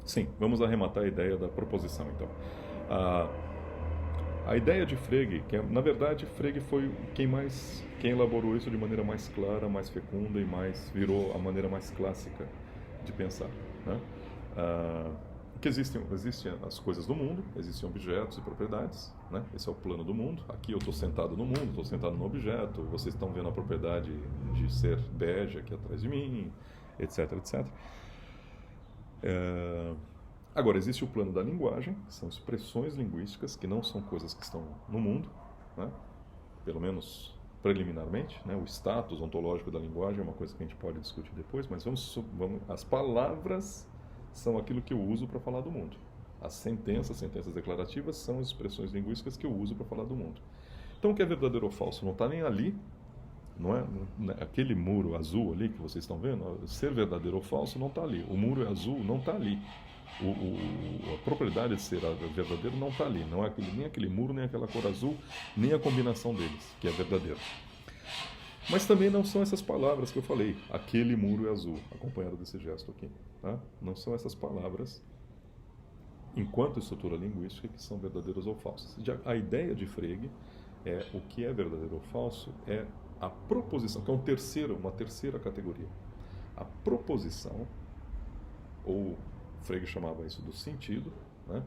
Sim, vamos arrematar a ideia da proposição, então. A, a ideia de Frege, que na verdade Frege foi quem elaborou isso de maneira mais clara, mais fecunda e virou a maneira mais clássica de pensar, né? Que existem as coisas do mundo, existem objetos e propriedades, né? Esse é o plano do mundo. Aqui eu estou sentado no mundo, estou sentado no objeto, vocês estão vendo a propriedade de ser bege aqui atrás de mim, etc, etc. Agora, existe o plano da linguagem, que são expressões linguísticas, que não são coisas que estão no mundo, né? Pelo menos preliminarmente, né? O status ontológico da linguagem é uma coisa que a gente pode discutir depois, mas as palavras são aquilo que eu uso para falar do mundo. As sentenças declarativas, são as expressões linguísticas que eu uso para falar do mundo. Então, o que é verdadeiro ou falso não está nem ali, não é? Aquele muro azul ali que vocês estão vendo, ser verdadeiro ou falso não está ali. O muro é azul, não está ali. A propriedade de ser verdadeiro não está ali. Não é nem aquele muro, nem aquela cor azul, nem a combinação deles, que é verdadeiro. Mas também não são essas palavras que eu falei. Aquele muro é azul, acompanhado desse gesto aqui. Tá? Não são essas palavras, enquanto estrutura linguística, que são verdadeiras ou falsas. A ideia de Frege é o que é verdadeiro ou falso é a proposição, que é uma terceira categoria. A proposição, ou Frege chamava isso do sentido, né?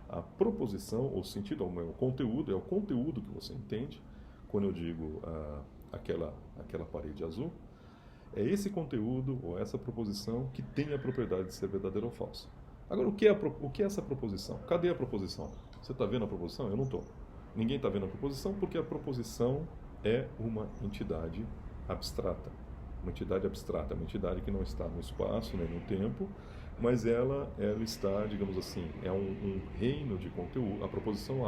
A proposição ou sentido, o conteúdo, é o conteúdo que você entende. Quando eu digo aquela parede azul, é esse conteúdo ou essa proposição que tem a propriedade de ser verdadeira ou falsa. Agora, o que é essa proposição? Cadê a proposição? Você está vendo a proposição? Eu não estou. Ninguém está vendo a proposição porque a proposição é uma entidade abstrata. Uma entidade abstrata, uma entidade que não está no espaço nem no tempo, mas ela está, digamos assim, é um reino de conteúdo. A proposição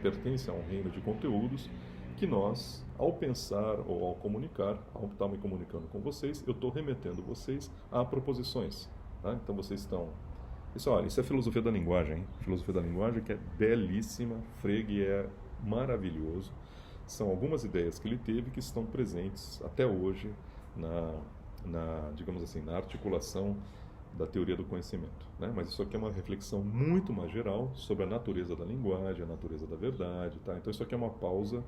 pertence a um reino de conteúdos que nós, ao pensar ou ao comunicar, ao estar me comunicando com vocês, eu estou remetendo vocês a proposições. Tá? Então vocês estão... Isso é filosofia da linguagem, hein? Filosofia da linguagem que é belíssima, Frege é maravilhoso. São algumas ideias que ele teve que estão presentes até hoje digamos assim, na articulação da teoria do conhecimento, né? Mas isso aqui é uma reflexão muito mais geral sobre a natureza da linguagem, a natureza da verdade, tá? Então isso aqui é uma pausa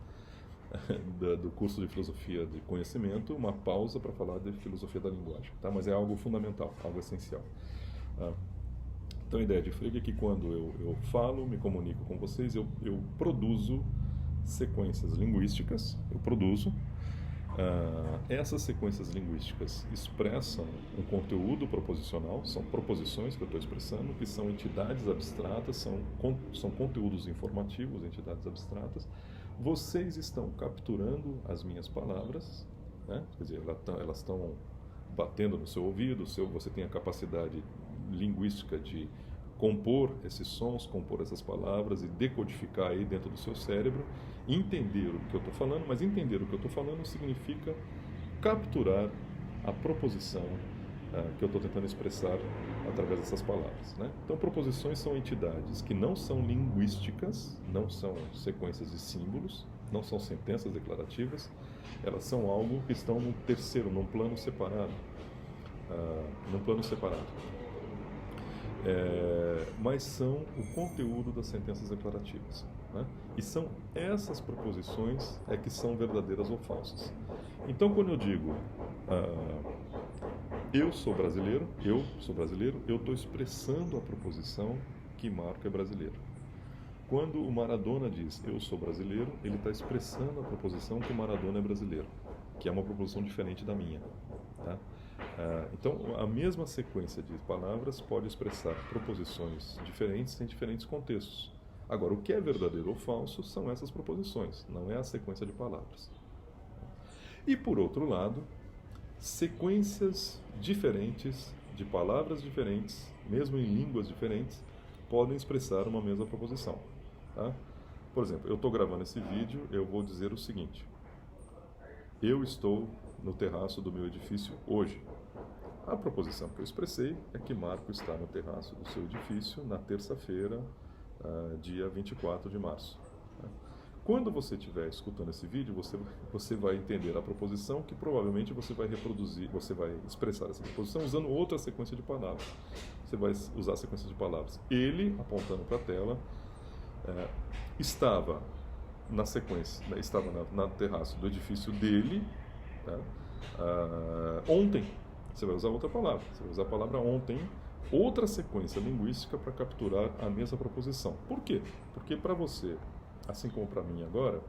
do curso de filosofia de conhecimento, uma pausa para falar de filosofia da linguagem, tá? Mas é algo fundamental, algo essencial. Então a ideia de Frege é que quando eu falo, me comunico com vocês, eu produzo sequências linguísticas, essas sequências linguísticas expressam um conteúdo proposicional, são proposições que eu estou expressando, que são entidades abstratas, são conteúdos informativos, entidades abstratas. Vocês estão capturando as minhas palavras, né? Quer dizer, elas estão batendo no seu ouvido, você tem a capacidade linguística de compor esses sons, compor essas palavras e decodificar aí dentro do seu cérebro, entender o que eu estou falando, mas entender o que eu estou falando significa capturar a proposição que eu estou tentando expressar através dessas palavras, né? Então, proposições são entidades que não são linguísticas, não são sequências de símbolos, não são sentenças declarativas, elas são algo que estão num plano separado, mas são o conteúdo das sentenças declarativas, né? E são essas proposições que são verdadeiras ou falsas. Então, quando eu digo eu sou brasileiro, eu estou expressando a proposição que Marco é brasileiro. Quando o Maradona diz eu sou brasileiro, ele está expressando a proposição que o Maradona é brasileiro, que é uma proposição diferente da minha, tá? Então, a mesma sequência de palavras pode expressar proposições diferentes em diferentes contextos. Agora, o que é verdadeiro ou falso são essas proposições, não é a sequência de palavras. E, por outro lado, sequências diferentes de palavras diferentes, mesmo em línguas diferentes, podem expressar uma mesma proposição. Tá? Por exemplo, eu estou gravando esse vídeo, eu vou dizer o seguinte: eu estou no terraço do meu edifício hoje. A proposição que eu expressei é que Marco está no terraço do seu edifício na terça-feira, dia 24 de março. Quando você estiver escutando esse vídeo, você vai entender a proposição que provavelmente você vai reproduzir, você vai expressar essa proposição usando outra sequência de palavras. você vai usar a sequência de palavras. Ele, apontando para a tela, estava na sequência, né, estava na terraço do edifício dele, tá? Ontem. Você vai usar outra palavra. Você vai usar a palavra ontem, outra sequência linguística para capturar a mesma proposição. Por quê? Porque para você, assim como para mim agora,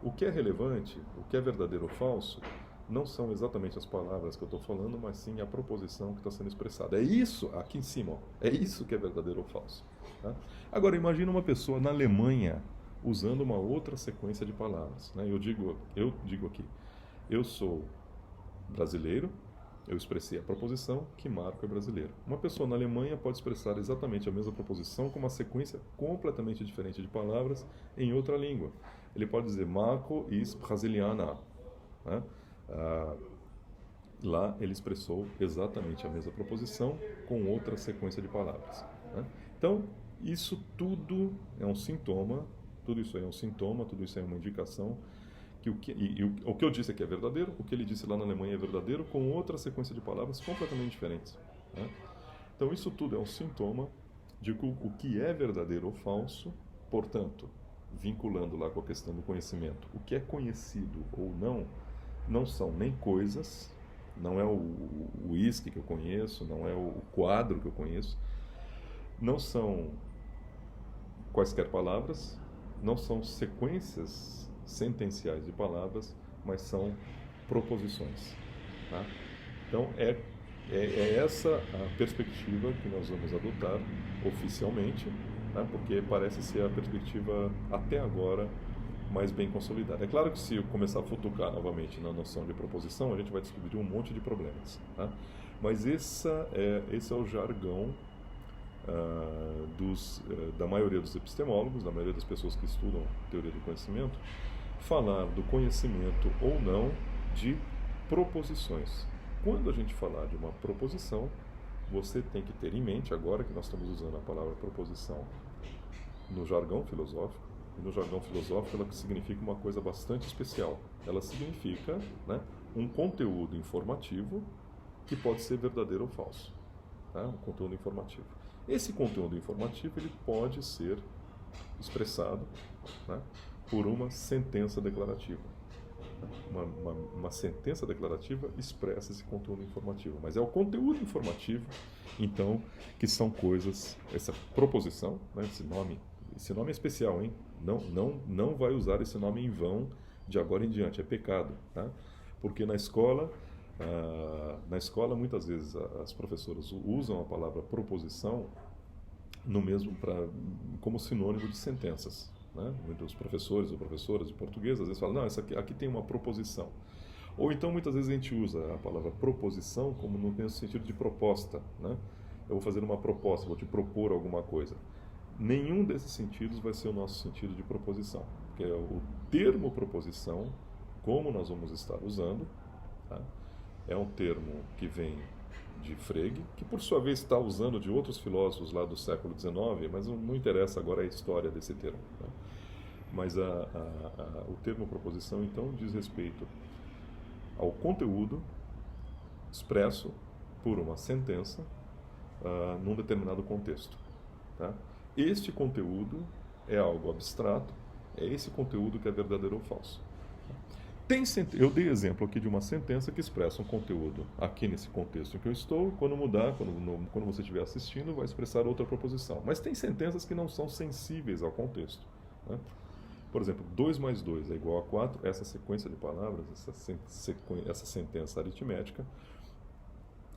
o que é relevante, o que é verdadeiro ou falso, não são exatamente as palavras que eu estou falando, mas sim a proposição que está sendo expressada. É isso, aqui em cima, ó, é isso que é verdadeiro ou falso. Tá? Agora, imagina uma pessoa na Alemanha usando uma outra sequência de palavras. Né? Eu digo aqui, eu sou brasileiro, eu expressei a proposição que Marco é brasileiro. Uma pessoa na Alemanha pode expressar exatamente a mesma proposição com uma sequência completamente diferente de palavras em outra língua. Ele pode dizer Marco is brasiliana. Né? Lá ele expressou exatamente a mesma proposição com outra sequência de palavras. Né? Então, isso tudo é um sintoma, tudo isso aí é um sintoma, tudo isso é uma indicação que o que eu disse aqui é verdadeiro, o que ele disse lá na Alemanha é verdadeiro, com outra sequência de palavras completamente diferentes. Né? Então, isso tudo é um sintoma de o que é verdadeiro ou falso, portanto, vinculando lá com a questão do conhecimento. O que é conhecido ou não são nem coisas, não é o uísque que eu conheço, não é o quadro que eu conheço, não são quaisquer palavras, não são sequências sentenciais de palavras, mas são proposições. Tá? Então, é essa a perspectiva que nós vamos adotar oficialmente, tá? Porque parece ser a perspectiva, até agora, mais bem consolidada. É claro que se eu começar a futucar novamente na noção de proposição, a gente vai descobrir um monte de problemas. Tá? Mas esse é o jargão da maioria dos epistemólogos, da maioria das pessoas que estudam teoria do conhecimento, falar do conhecimento ou não de proposições. Quando a gente falar de uma proposição, você tem que ter em mente, agora que nós estamos usando a palavra proposição no jargão filosófico, e no jargão filosófico ela significa uma coisa bastante especial. Ela significa, né, um conteúdo informativo que pode ser verdadeiro ou falso. Tá? Um conteúdo informativo. Esse conteúdo informativo ele pode ser expressado, né, por uma sentença declarativa. Uma sentença declarativa expressa esse conteúdo informativo, mas é o conteúdo informativo, então, que são coisas, essa proposição, né, esse nome é especial, hein? Não vai usar esse nome em vão de agora em diante, é pecado, tá? Porque na escola muitas vezes as professoras usam a palavra proposição como sinônimo de sentenças. Né? Muitos professores ou professoras de português às vezes falam, não, aqui tem uma proposição. Ou então muitas vezes a gente usa a palavra proposição como no mesmo sentido de proposta. Né? Eu vou fazer uma proposta, vou te propor alguma coisa. Nenhum desses sentidos vai ser o nosso sentido de proposição. Porque o termo proposição, como nós vamos estar usando, tá? É um termo que vem de Frege, que por sua vez está usando de outros filósofos lá do século XIX, mas não interessa agora a história desse termo. Né? Mas o termo proposição, então, diz respeito ao conteúdo expresso por uma sentença num determinado contexto. Tá? Este conteúdo é algo abstrato, é esse conteúdo que é verdadeiro ou falso. Eu dei exemplo aqui de uma sentença que expressa um conteúdo aqui nesse contexto em que eu estou, quando você estiver assistindo, vai expressar outra proposição. Mas tem sentenças que não são sensíveis ao contexto. Né? Por exemplo, 2 mais 2 é igual a 4, essa sequência de palavras, essa sentença aritmética,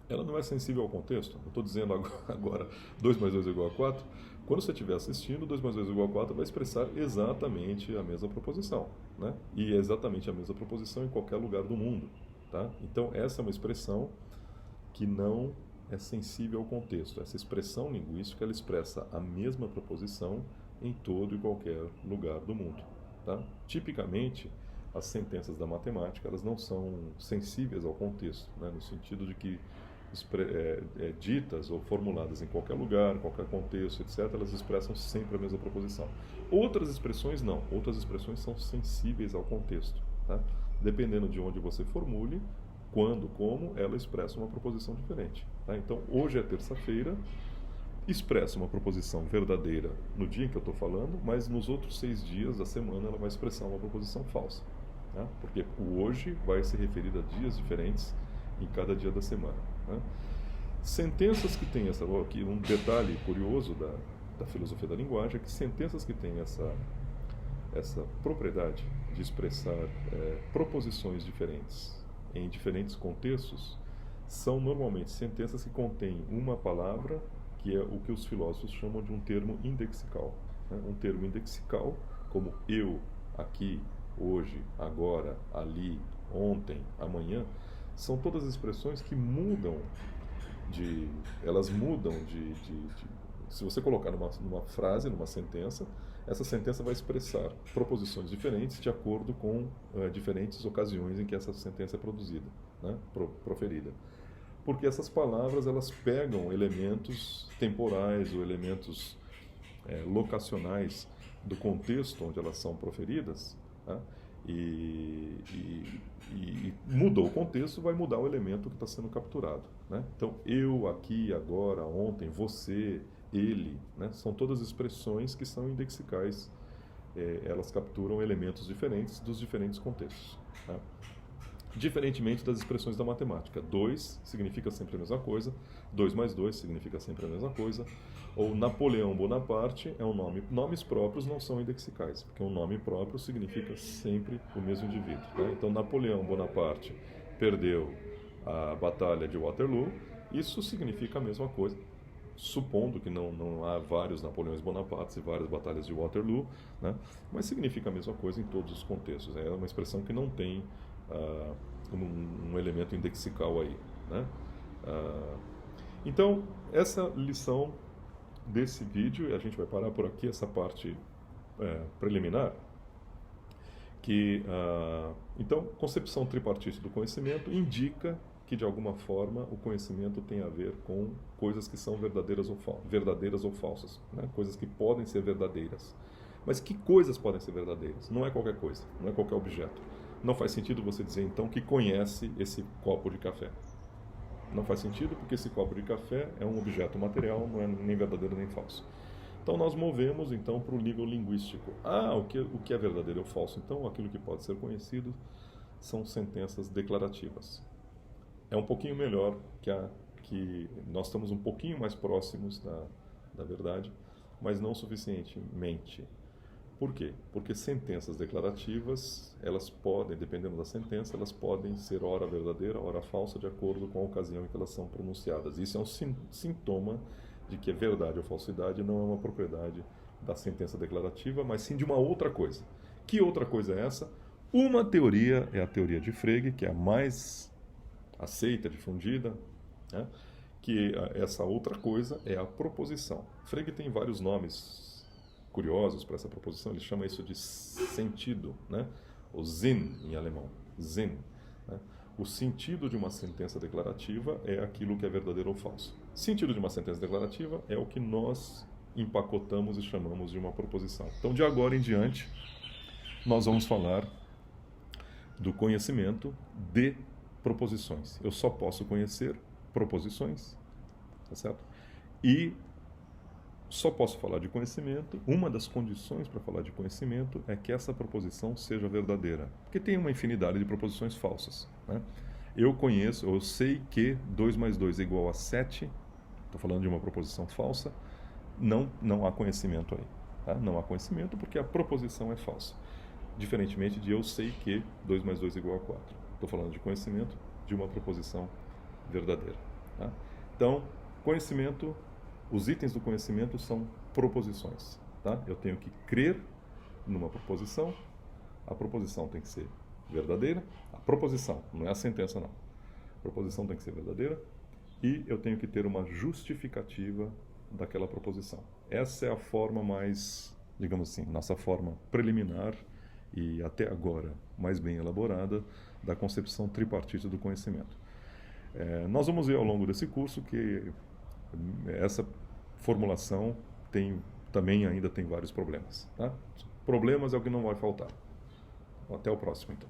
ela não é sensível ao contexto. Eu estou dizendo agora 2 mais 2 é igual a 4. Quando você estiver assistindo, 2 mais 2 é igual a 4 vai expressar exatamente a mesma proposição. Né? E é exatamente a mesma proposição em qualquer lugar do mundo. Tá? Então, essa é uma expressão que não é sensível ao contexto. Essa expressão linguística ela expressa a mesma proposição em todo e qualquer lugar do mundo. Tá? Tipicamente, as sentenças da matemática elas não são sensíveis ao contexto, né? No sentido de que ditas ou formuladas em qualquer lugar, em qualquer contexto, etc., elas expressam sempre a mesma proposição. Outras expressões não. Outras expressões são sensíveis ao contexto. Tá? Dependendo de onde você formule, quando, como, ela expressa uma proposição diferente. Tá? Então, hoje é terça-feira expressa uma proposição verdadeira no dia em que eu estou falando, mas nos outros 6 dias da semana ela vai expressar uma proposição falsa, né? Porque o hoje vai se referir a dias diferentes em cada dia da semana, né? Sentenças que têm aqui um detalhe curioso da filosofia da linguagem é que sentenças que têm essa propriedade de expressar proposições diferentes em diferentes contextos são normalmente sentenças que contêm uma palavra que é o que os filósofos chamam de um termo indexical, né? Um termo indexical, como eu, aqui, hoje, agora, ali, ontem, amanhã, são todas expressões que mudam se você colocar numa frase, numa sentença, essa sentença vai expressar proposições diferentes de acordo com diferentes ocasiões em que essa sentença é produzida, né? Proferida. Porque essas palavras, elas pegam elementos temporais ou elementos locacionais do contexto onde elas são proferidas, né? E mudou o contexto, vai mudar o elemento que está sendo capturado, né? Então, eu, aqui, agora, ontem, você, ele, né? São todas expressões que são indexicais. Elas capturam elementos diferentes dos diferentes contextos, né? Diferentemente das expressões da matemática. 2 significa sempre a mesma coisa, 2 mais 2 significa sempre a mesma coisa, ou Napoleão Bonaparte é um nome. Nomes próprios não são indexicais, porque um nome próprio significa sempre o mesmo indivíduo, né? Então, Napoleão Bonaparte perdeu a Batalha de Waterloo, isso significa a mesma coisa, supondo que não há vários Napoleões Bonapartes e várias batalhas de Waterloo, né? Mas significa a mesma coisa em todos os contextos. É uma expressão que não tem um elemento indexical aí, né? Então, essa lição desse vídeo, a gente vai parar por aqui, essa parte preliminar, então, concepção tripartite do conhecimento indica que, de alguma forma, o conhecimento tem a ver com coisas que são verdadeiras ou falsas, né? Coisas que podem ser verdadeiras. Mas que coisas podem ser verdadeiras? Não é qualquer coisa, não é qualquer objeto. Não faz sentido você dizer, então, que conhece esse copo de café. Não faz sentido, porque esse copo de café é um objeto material, não é nem verdadeiro nem falso. Então, nós movemos, então, para o nível linguístico. O que é verdadeiro ou falso? Então, aquilo que pode ser conhecido são sentenças declarativas. É um pouquinho melhor que nós estamos um pouquinho mais próximos da verdade, mas não suficientemente. Por quê? Porque sentenças declarativas, elas podem, dependendo da sentença, elas podem ser ora verdadeira, ora falsa, de acordo com a ocasião em que elas são pronunciadas. Isso é um sintoma de que verdade ou falsidade não é uma propriedade da sentença declarativa, mas sim de uma outra coisa. Que outra coisa é essa? Uma teoria é a teoria de Frege, que é a mais aceita, difundida, né? Que essa outra coisa é a proposição. Frege tem vários nomes curiosos para essa proposição, ele chama isso de sentido, né? O Sinn em alemão, Sinn, né? O sentido de uma sentença declarativa é aquilo que é verdadeiro ou falso. Sentido de uma sentença declarativa é o que nós empacotamos e chamamos de uma proposição. Então, de agora em diante, nós vamos falar do conhecimento de proposições. Eu só posso conhecer proposições, tá certo? E só posso falar de conhecimento, uma das condições para falar de conhecimento é que essa proposição seja verdadeira. Porque tem uma infinidade de proposições falsas, né? Eu sei que 2 mais 2 é igual a 7, estou falando de uma proposição falsa, não há conhecimento aí, tá? Não há conhecimento porque a proposição é falsa. Diferentemente de eu sei que 2 mais 2 é igual a 4. Estou falando de conhecimento de uma proposição verdadeira, tá? Então, conhecimento, os itens do conhecimento são proposições, tá? Eu tenho que crer numa proposição, a proposição tem que ser verdadeira, a proposição, não é a sentença não. A proposição tem que ser verdadeira e eu tenho que ter uma justificativa daquela proposição. Essa é a forma mais, digamos assim, nossa forma preliminar e até agora mais bem elaborada da concepção tripartite do conhecimento. Nós vamos ver ao longo desse curso que essa formulação ainda tem vários problemas, tá? Problemas é o que não vai faltar. Até o próximo, então.